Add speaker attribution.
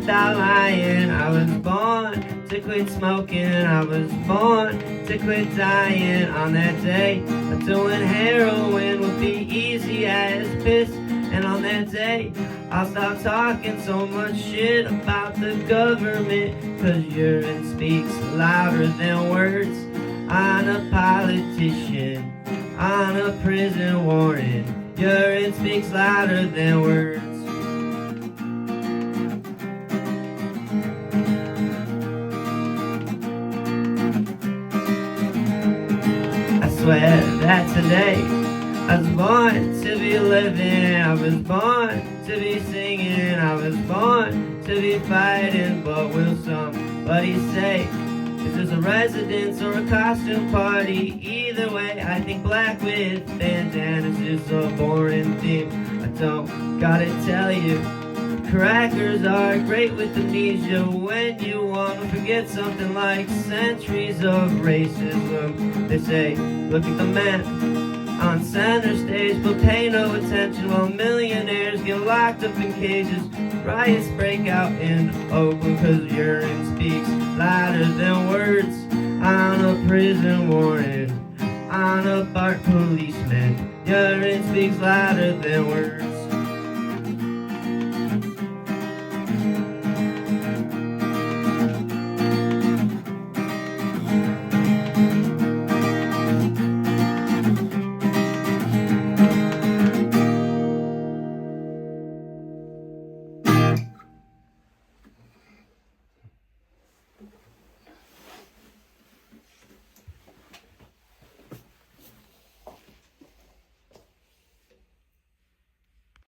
Speaker 1: without lying. I was born to quit smoking. I was born to quit dying. On that day, doing heroin would be easy as piss. And on that day, I'll stop talking so much shit about the government, 'cause urine speaks louder than words. I'm a politician on a prison warrant. Urine speaks louder than words. I swear that today I was born to be living. I was born to be singing. I was born to be fighting. But will somebody say, is this a residence or a costume party? Either way, I think black with bandanas is a boring theme. I don't gotta tell you, crackers are great with amnesia when you want to forget something like centuries of racism. They say, look at the man on center stage, but pay no attention while millionaires get locked up in cages. Riots break out in Oakland 'cause urine speaks louder than words. On a prison warrant, on a park policeman, urine speaks louder than words.